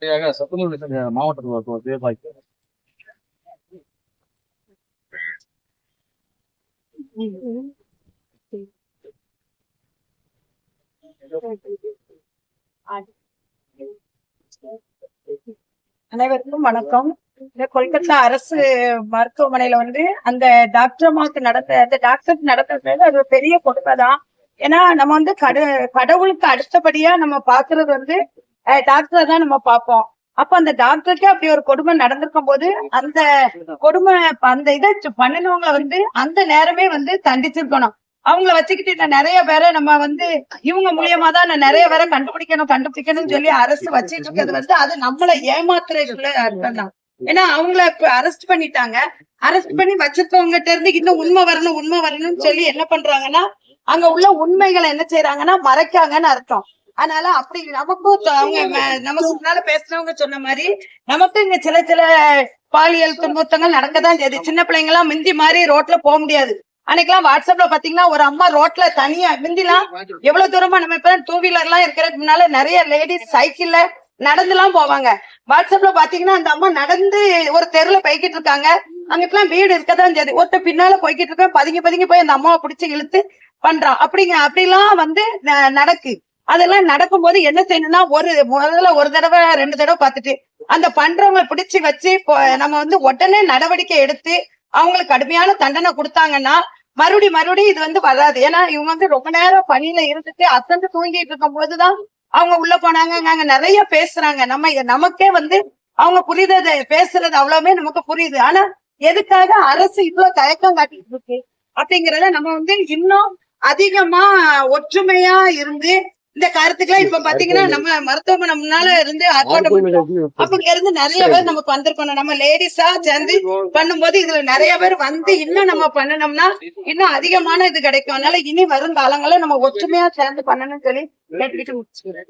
சத்துணவு மாவட்டத்தில் அனைவருக்கும் வணக்கம். இந்த கொல்கத்தா அரசு மருத்துவமனையில அந்த டாக்டருக்கு நடந்தது அது பெரிய கொடுமைதான். ஏன்னா நம்ம கடவுளுக்கு அடுத்தபடியா நம்ம பாக்குறது டாக்டரை தான் நம்ம பார்ப்போம். அப்ப அந்த டாக்டருக்கே அப்படி ஒரு கொடுமை நடந்திருக்கும் போது அந்த கொடுமை அந்த இதை பண்ணினவங்களை அந்த நேரமே தண்டிச்சிருக்கணும். அவங்கள வச்சுக்கிட்டு நிறைய பேரை நம்ம இவங்க மூலியமா தான் நிறைய பேரை கண்டுபிடிக்கணும்னு சொல்லி அரசு வச்சிட்டு இருக்கிறது அது நம்மளை ஏமாத்துறதுக்குள்ள அர்த்தம் தான். ஏன்னா அவங்கள அரெஸ்ட் பண்ணிட்டாங்க. அரெஸ்ட் பண்ணி வச்சிருக்கவங்ககிட்ட இருந்து இன்னும் உண்மை வரணும்னு சொல்லி என்ன பண்றாங்கன்னா அங்க உள்ள உண்மைகளை என்ன செய்யறாங்கன்னா மறைக்காங்கன்னு அர்த்தம். அதனால அப்படி நமக்கும் நம்ம முன்னால பேசுனவங்க சொன்ன மாதிரி நமக்கு இங்க சில பாலியல் துன்புறுத்தங்கள் நடக்கதான் செய்யுது. சின்ன பிள்ளைங்க எல்லாம் மிந்தி மாதிரி ரோட்ல போக முடியாது. அன்னைக்கெல்லாம் வாட்ஸ்அப்ல பாத்தீங்கன்னா ஒரு அம்மா ரோட்ல தனியா மிந்திலாம் எவ்வளவு தூரமா நம்ம இப்ப டூ வீலர் எல்லாம் இருக்கிறதுனால நிறைய லேடிஸ் சைக்கிள்ல நடந்துலாம் போவாங்க. வாட்ஸ்அப்ல பாத்தீங்கன்னா அந்த அம்மா நடந்து ஒரு தெருல போய்கிட்டு இருக்காங்க. அங்கிட்டலாம் வீடு இருக்கதான் செய்யுது. ஒருத்த பின்னால போய்கிட்டு இருக்க பதுங்கி போய் அந்த அம்மாவை பிடிச்சு இழுத்து பண்றான். அப்படிலாம் நடக்கு. அதெல்லாம் நடக்கும் போது என்ன செய்யணும்னா முதல்ல ஒரு தடவை 2 தடவை பார்த்துட்டு அந்த பண்றவங்களை பிடிச்சு வச்சு நம்ம உடனே நடவடிக்கை எடுத்து அவங்களுக்கு கடுமையான தண்டனை கொடுத்தாங்கன்னா மறுபடியும் இது வராது. ஏன்னா இவங்க ரொம்ப நேரம் பணியில இருந்துட்டு அசந்து தூங்கிட்டு இருக்கும் போதுதான் அவங்க உள்ள போனாங்க. நாங்க நிறைய பேசுறாங்க. நமக்கே அவங்க புரியுது, பேசுறது அவ்வளவுமே நமக்கு புரியுது. ஆனா எதுக்காக அரசு இவ்வளவு தயக்கம் காட்டிட்டு இருக்கு அப்படிங்கறத நம்ம இன்னும் அதிகமா ஒற்றுமையா இருந்து இந்த கருத்துக்கெல்லாம் இப்ப பாத்தீங்கன்னா நம்ம மருத்துவமனை முன்னால இருந்து அப்ப இருந்து நிறைய பேர் நமக்கு வந்திருக்கணும். நம்ம லேடிஸா சேர்ந்து பண்ணும்போது இதுல நிறைய பேர் இன்னும் நம்ம பண்ணணும்னா இன்னும் அதிகமான இது கிடைக்கும். அதனால இனி வரும் காலங்களில் நம்ம ஒற்றுமையா சேர்ந்து பண்ணணும்னு சொல்லி கேட்டுக்கிட்டு முடிச்சுக்கிறேன்.